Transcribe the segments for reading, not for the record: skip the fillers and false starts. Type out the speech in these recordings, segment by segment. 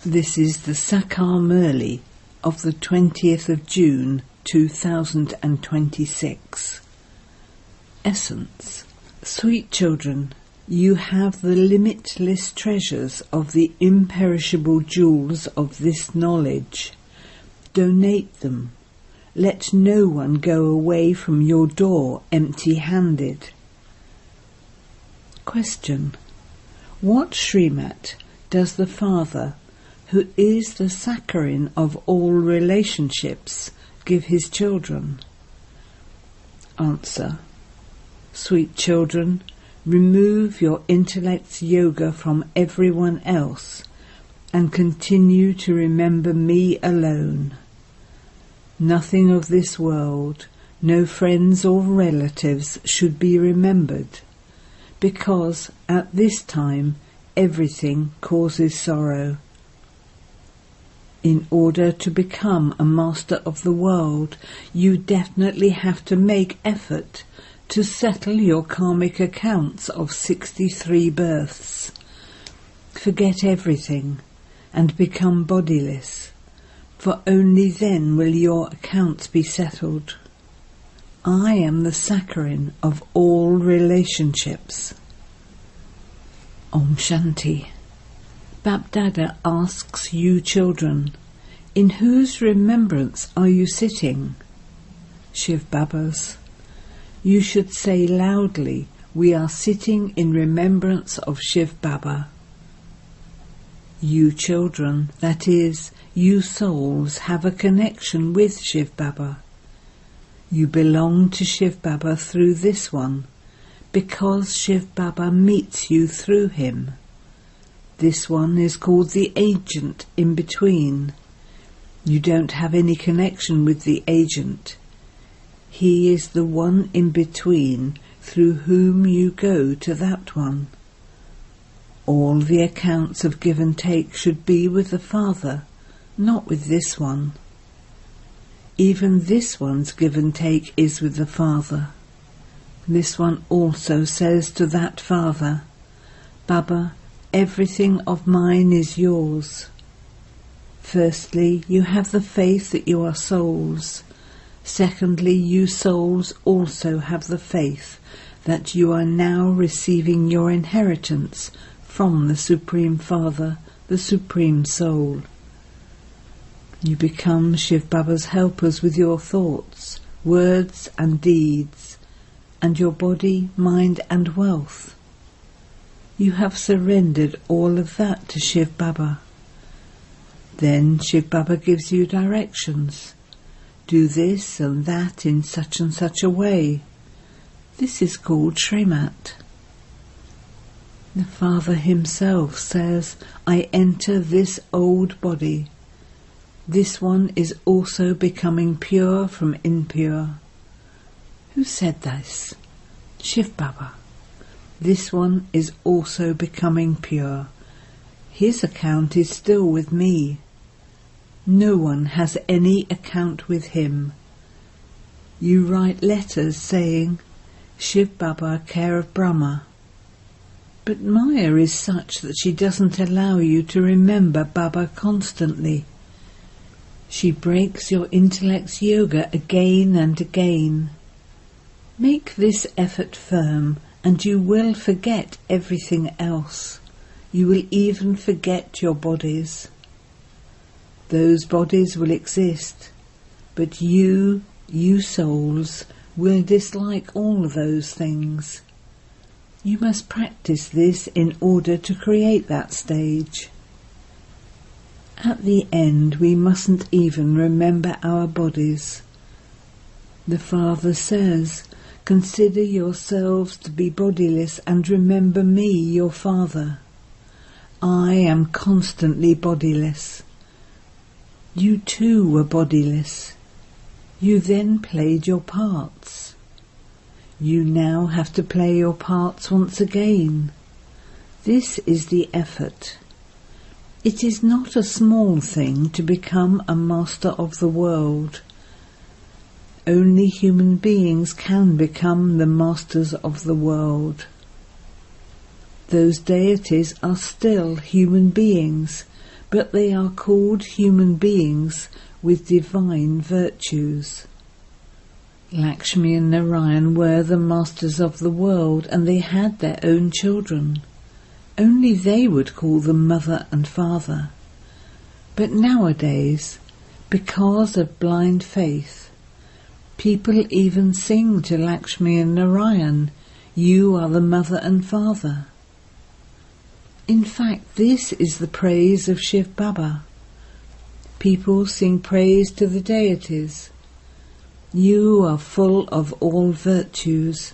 This is the Sakar Murli of the 20th of June 2026. Essence. Sweet children, you have the limitless treasures of the imperishable jewels of this knowledge. Donate them. Let no one go away from your door empty-handed. Question. What Srimat does the Father, who is the saccharin of all relationships, give his children? Answer. Sweet children, remove your intellect's yoga from everyone else and continue to remember me alone. Nothing of this world, no friends or relatives should be remembered, because at this time everything causes sorrow. In order to become a master of the world, you definitely have to make effort to settle your karmic accounts of 63 births. Forget everything and become bodiless, for only then will your accounts be settled. I am the saccharin of all relationships. Om Shanti. Bapdada asks you children, in whose remembrance are you sitting? Shiv Baba's. You should say loudly, we are sitting in remembrance of Shiv Baba. You children, that is, you souls, have a connection with Shiv Baba. You belong to Shiv Baba through this one, because Shiv Baba meets you through him. This one is called the agent in between. You don't have any connection with the agent. He is the one in between through whom you go to that one. All the accounts of give and take should be with the Father, not with this one. Even this one's give and take is with the Father. This one also says to that Father, Baba, everything of mine is yours. Firstly, you have the faith that you are souls. Secondly, you souls also have the faith that you are now receiving your inheritance from the Supreme Father, the Supreme Soul. You become Shiv Baba's helpers with your thoughts, words and deeds, and your body, mind and wealth. You have surrendered all of that to Shiv Baba. Then Shiv Baba gives you directions. Do this and that in such and such a way. This is called Srimat. The Father himself says, I enter this old body. This one is also becoming pure from impure. Who said this? Shiv Baba. This one is also becoming pure. His account is still with me. No one has any account with him. You write letters saying, Shiv Baba, care of Brahma. But Maya is such that she doesn't allow you to remember Baba constantly. She breaks your intellect's yoga again and again. Make this effort firm, and you will forget everything else. You will even forget your bodies. Those bodies will exist, but you souls, will dislike all those things. You must practice this in order to create that stage. At the end, we mustn't even remember our bodies. The Father says, consider yourselves to be bodiless and remember me, your Father. I am constantly bodiless. You too were bodiless. You then played your parts. You now have to play your parts once again. This is the effort. It is not a small thing to become a master of the world. Only human beings can become the masters of the world. Those deities are still human beings, but they are called human beings with divine virtues. Lakshmi and Narayan were the masters of the world, and they had their own children. Only they would call them mother and father. But nowadays, because of blind faith, people even sing to Lakshmi and Narayan, "You are the mother and father." In fact, this is the praise of Shiv Baba. People sing praise to the deities. You are full of all virtues,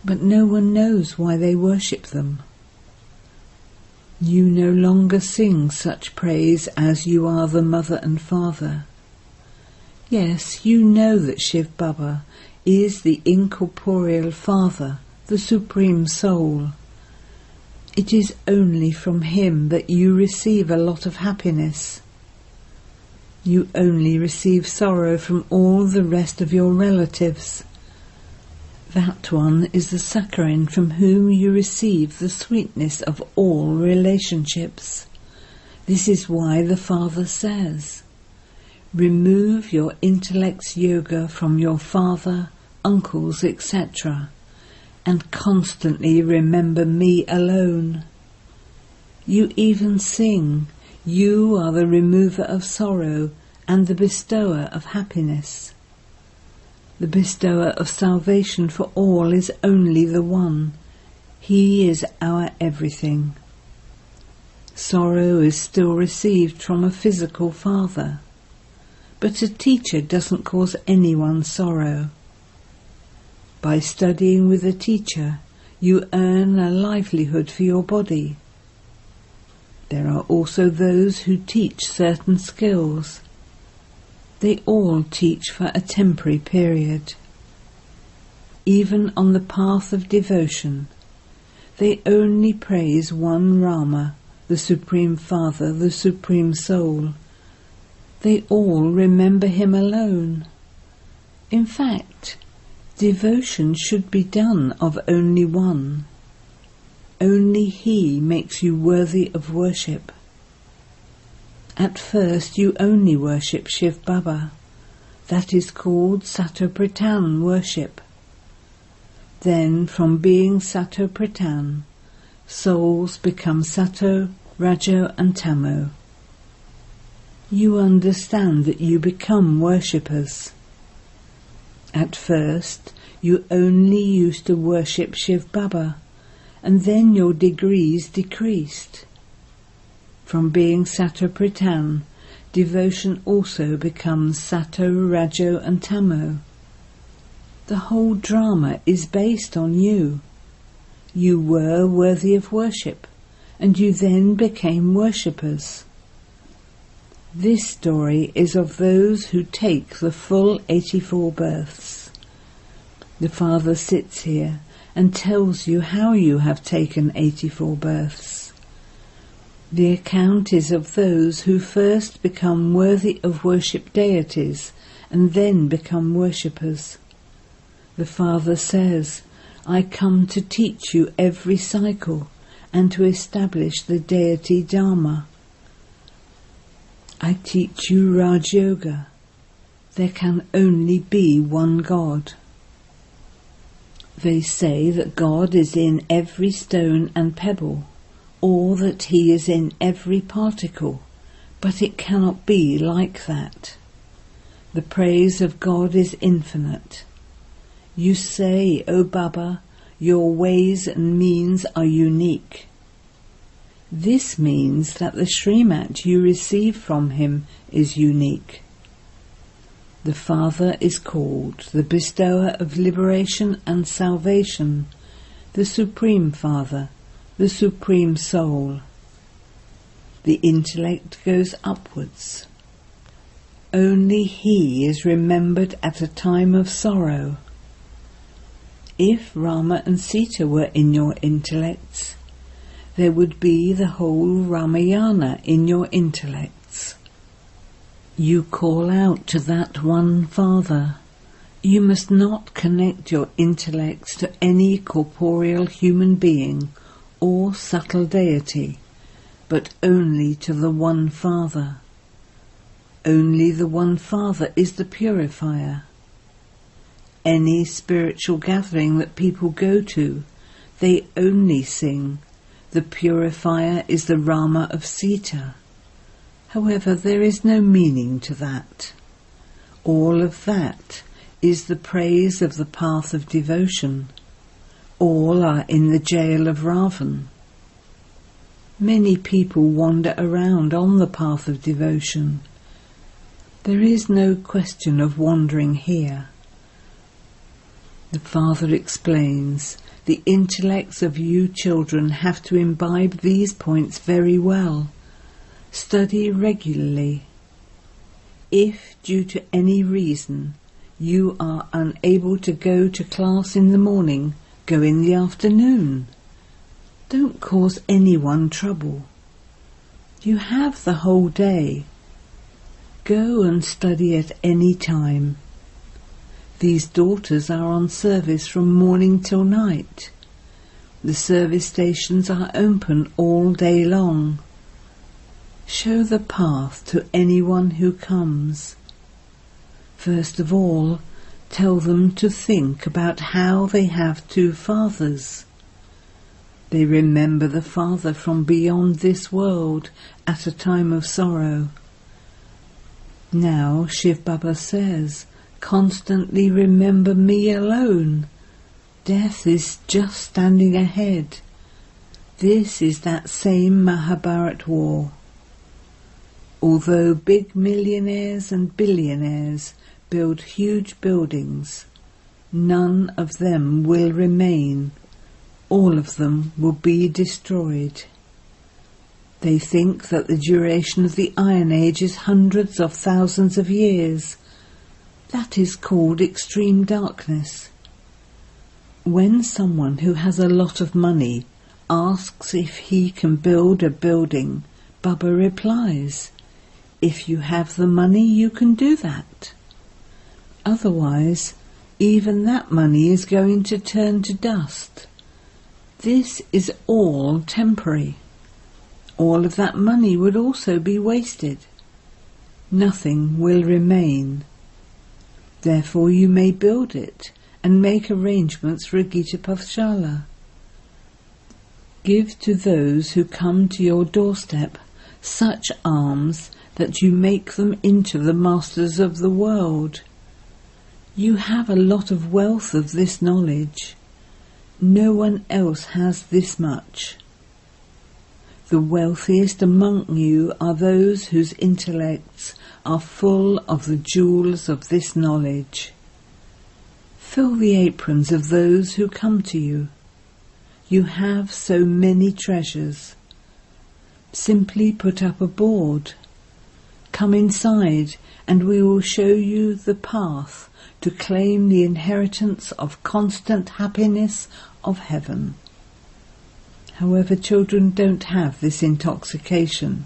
but no one knows why they worship them. You no longer sing such praise as "You are the mother and father." Yes, you know that Shiv Baba is the incorporeal Father, the Supreme Soul. It is only from him that you receive a lot of happiness. You only receive sorrow from all the rest of your relatives. That one is the Sakharin from whom you receive the sweetness of all relationships. This is why the Father says, "Remove your intellect's yoga from your father, uncles, etc., and constantly remember me alone." You even sing, "You are the remover of sorrow and the bestower of happiness." The bestower of salvation for all is only the one. He is our everything. Sorrow is still received from a physical father, but a teacher doesn't cause anyone sorrow. By studying with a teacher, you earn a livelihood for your body. There are also those who teach certain skills. They all teach for a temporary period. Even on the path of devotion, they only praise one Rama, the Supreme Father, the Supreme Soul. They all remember him alone. In fact, devotion should be done of only one. Only he makes you worthy of worship. At first you only worship Shiv Baba. That is called Satopritan worship. Then from being Satopritan, souls become Sato, Rajo and Tamo. You understand that you become worshippers. At first you only used to worship Shiv Baba, and then your degrees decreased. From being Satopritan, devotion also becomes Sato, Rajo and Tamo. The whole drama is based on you. You were worthy of worship, and you then became worshippers. This story is of those who take the full 84 births. The Father sits here and tells you how you have taken 84 births. The account is of those who first become worthy of worship deities and then become worshippers. The Father says, "I come to teach you every cycle and to establish the deity Dharma. I teach you Raj Yoga. There can only be one God." They say that God is in every stone and pebble, or that he is in every particle, but it cannot be like that. The praise of God is infinite. You say, "O Baba, your ways and means are unique." This means that the Srimat you receive from him is unique. The Father is called the bestower of liberation and salvation, the Supreme Father, the Supreme Soul. The intellect goes upwards. Only he is remembered at a time of sorrow. If Rama and Sita were in your intellects, there would be the whole Ramayana in your intellects. You call out to that one Father. You must not connect your intellects to any corporeal human being or subtle deity, but only to the one Father. Only the one Father is the purifier. Any spiritual gathering that people go to, they only sing, "The purifier is the Rama of Sita." However, there is no meaning to that. All of that is the praise of the path of devotion. All are in the jail of Ravan. Many people wander around on the path of devotion. There is no question of wandering here. The Father explains, the intellects of you children have to imbibe these points very well. Study regularly. If, due to any reason, you are unable to go to class in the morning, go in the afternoon. Don't cause anyone trouble. You have the whole day. Go and study at any time. These daughters are on service from morning till night. The service stations are open all day long. Show the path to anyone who comes. First of all, tell them to think about how they have two fathers. They remember the Father from beyond this world at a time of sorrow. Now Shiv Baba says, constantly remember me alone. Death is just standing ahead. This is that same Mahabharat war. Although big millionaires and billionaires build huge buildings, none of them will remain. All of them will be destroyed. They think that the duration of the Iron Age is hundreds of thousands of years. That is called extreme darkness. When someone who has a lot of money asks if he can build a building, Baba replies, if you have the money, you can do that. Otherwise, even that money is going to turn to dust. This is all temporary. All of that money would also be wasted. Nothing will remain. Therefore you may build it and make arrangements for a Gita Pathshala. Give to those who come to your doorstep such alms that you make them into the masters of the world. You have a lot of wealth of this knowledge. No one else has this much. The wealthiest among you are those whose intellects are full of the jewels of this knowledge. Fill the aprons of those who come to you. You have so many treasures. Simply put up a board. Come inside and we will show you the path to claim the inheritance of constant happiness of heaven. However, children don't have this intoxication.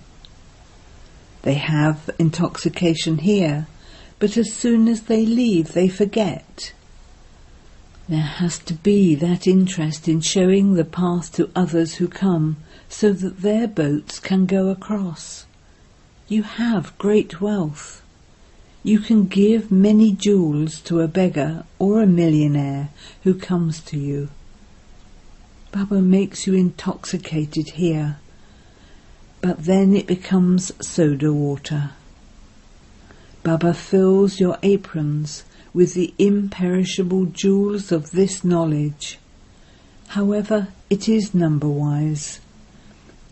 They have intoxication here, but as soon as they leave, they forget. There has to be that interest in showing the path to others who come, so that their boats can go across. You have great wealth. You can give many jewels to a beggar or a millionaire who comes to you. Baba makes you intoxicated here, but then it becomes soda water. Baba fills your aprons with the imperishable jewels of this knowledge. However, it is number-wise.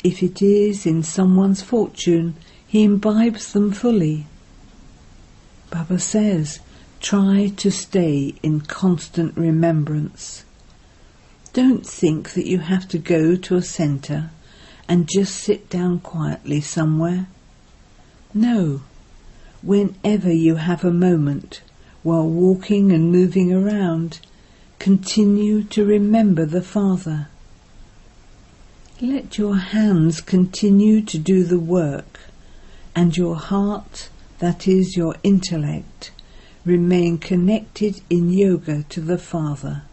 If it is in someone's fortune, he imbibes them fully. Baba says, try to stay in constant remembrance. Don't think that you have to go to a centre and just sit down quietly somewhere. No, whenever you have a moment, while walking and moving around, continue to remember the Father. Let your hands continue to do the work, and your heart, that is your intellect, remain connected in yoga to the Father.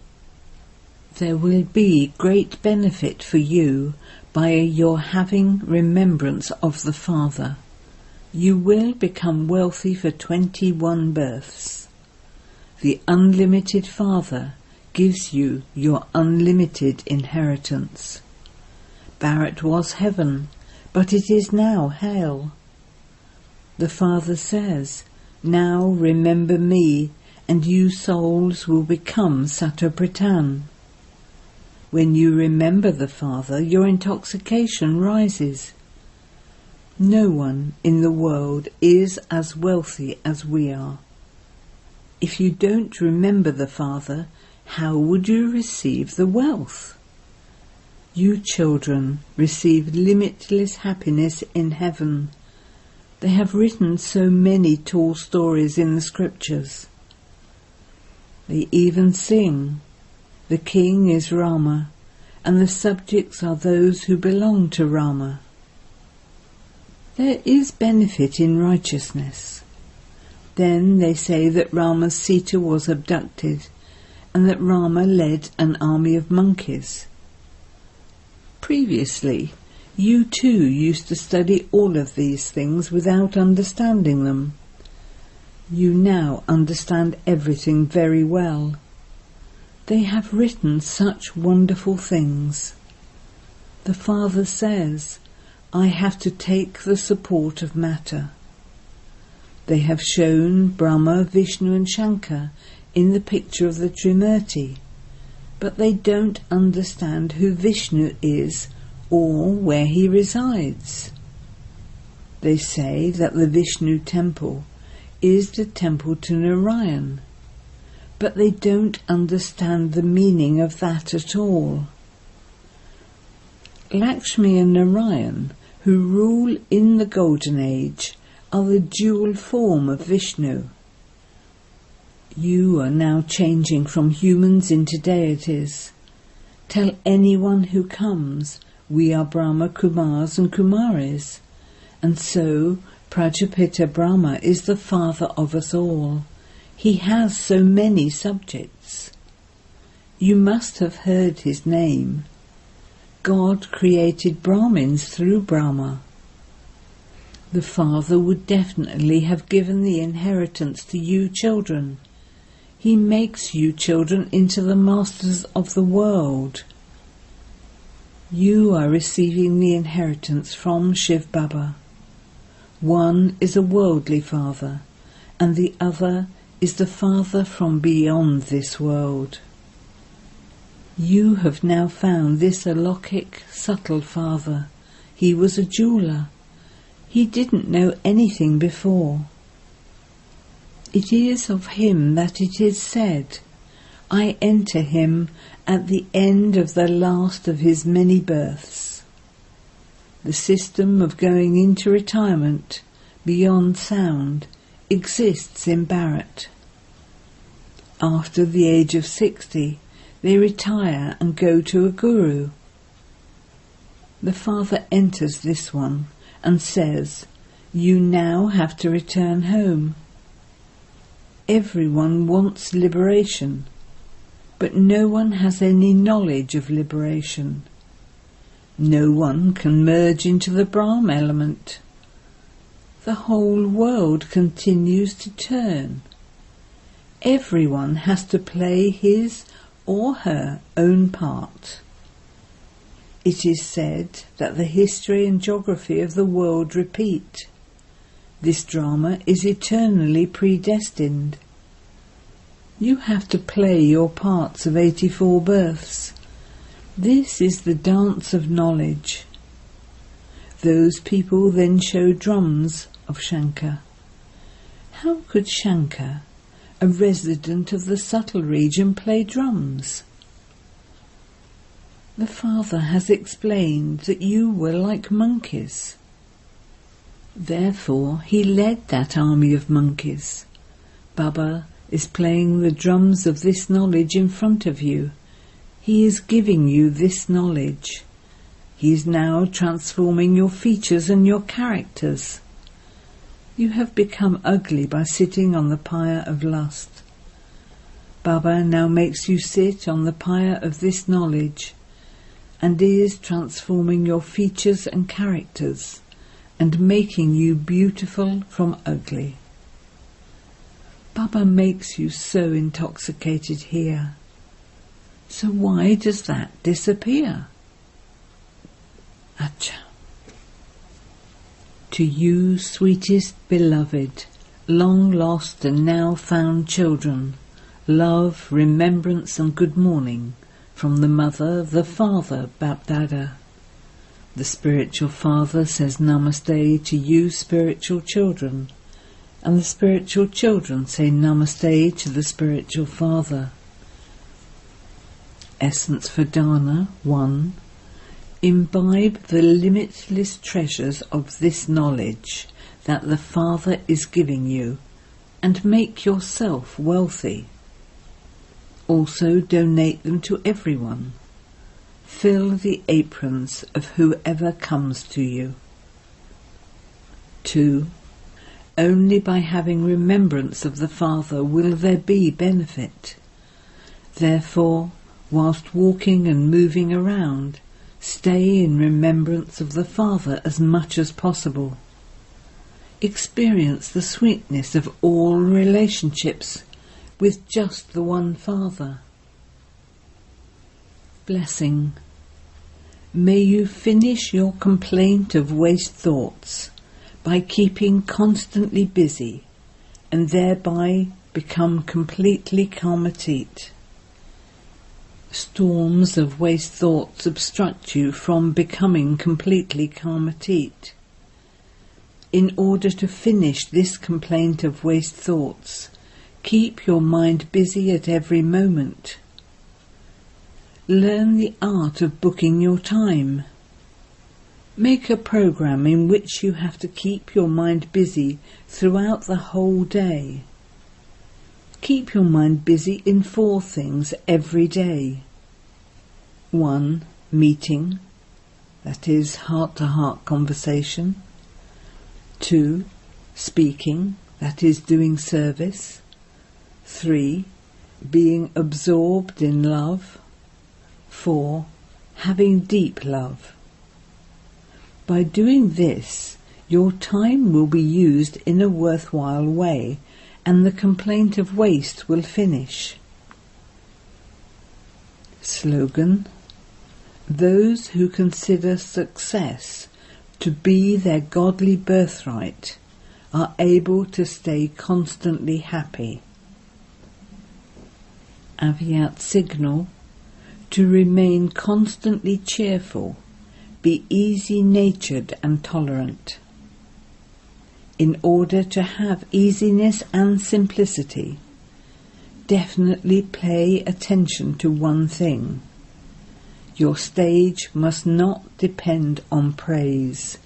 There will be great benefit for you by your having remembrance of the Father. You will become wealthy for 21 births. The unlimited Father gives you your unlimited inheritance. Barrett was heaven, but it is now hell. The Father says, now remember me, and you souls will become Satopritan. When you remember the Father, your intoxication rises. No one in the world is as wealthy as we are. If you don't remember the Father, how would you receive the wealth? You children receive limitless happiness in heaven. They have written so many tall stories in the scriptures. They even sing, the king is Rama, and the subjects are those who belong to Rama. There is benefit in righteousness. Then they say that Rama's Sita was abducted, and that Rama led an army of monkeys. Previously, you too used to study all of these things without understanding them. You now understand everything very well. They have written such wonderful things. The Father says, I have to take the support of matter. They have shown Brahma, Vishnu and Shankar in the picture of the Trimurti, but they don't understand who Vishnu is or where he resides. They say that the Vishnu temple is the temple to Narayan, but they don't understand the meaning of that at all. Lakshmi and Narayan, who rule in the Golden Age, are the dual form of Vishnu. You are now changing from humans into deities. Tell anyone who comes, we are Brahma Kumars and Kumaris, and so Prajapita Brahma is the father of us all. He has so many subjects. You must have heard his name. God created Brahmins through Brahma. The Father would definitely have given the inheritance to you children. He makes you children into the masters of the world. You are receiving the inheritance from Shiv Baba. One is a worldly father, and the other is the Father from beyond this world. You have now found this alokik, subtle Father. He was a jeweler. He didn't know anything before. It is of him that it is said, I enter him at the end of the last of his many births. The system of going into retirement beyond sound exists in Bharat. After the age of 60, they retire and go to a guru. The Father enters this one and says, you now have to return home. Everyone wants liberation, but no one has any knowledge of liberation. No one can merge into the Brahm element. The whole world continues to turn. Everyone has to play his or her own part. It is said that the history and geography of the world repeat. This drama is eternally predestined. You have to play your parts of 84 births. This is the dance of knowledge. Those people then show drums of Shankar. How could Shankar, a resident of the subtle region, play drums? The Father has explained that you were like monkeys. Therefore he led that army of monkeys. Baba is playing the drums of this knowledge in front of you. He is giving you this knowledge. He is now transforming your features and your characters. You have become ugly by sitting on the pyre of lust. Baba now makes you sit on the pyre of this knowledge. and is transforming your features and characters and making you beautiful from ugly. Baba makes you so intoxicated here. So why does that disappear? Acha. To you, sweetest beloved, long lost and now found children, love, remembrance and good morning from the Mother, the Father, Bapdada. The spiritual Father says Namaste to you, spiritual children, and the spiritual children say Namaste to the spiritual Father. Essence for Dana 1. Imbibe the limitless treasures of this knowledge that the Father is giving you, and make yourself wealthy. Also donate them to everyone. Fill the aprons of whoever comes to you. 2. Only by having remembrance of the Father will there be benefit. Therefore, whilst walking and moving around, stay in remembrance of the Father as much as possible. Experience the sweetness of all relationships with just the one Father. Blessing. May you finish your complaint of waste thoughts by keeping constantly busy and thereby become completely karmatit. Storms of waste thoughts obstruct you from becoming completely karmatit. In order to finish this complaint of waste thoughts, keep your mind busy at every moment. Learn the art of booking your time. Make a program in which you have to keep your mind busy throughout the whole day. Keep your mind busy in 4 things every day. 1. Meeting, that is heart-to-heart conversation. 2. Speaking, that is doing service. 3. Being absorbed in love. 4. Having deep love. By doing this, your time will be used in a worthwhile way, and the complaint of waste will finish. Slogan: those who consider success to be their godly birthright are able to stay constantly happy. Aviat signal: to remain constantly cheerful, be easy-natured and tolerant. In order to have easiness and simplicity, definitely pay attention to one thing. Your stage must not depend on praise.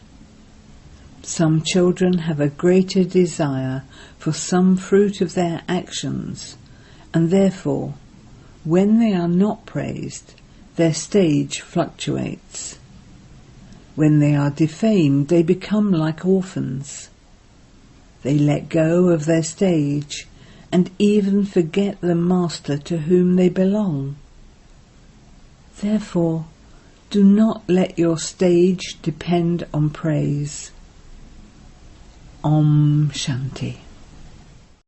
Some children have a greater desire for some fruit of their actions, and therefore, when they are not praised, their stage fluctuates. When they are defamed, they become like orphans. They let go of their stage and even forget the master to whom they belong. Therefore, do not let your stage depend on praise. Om Shanti.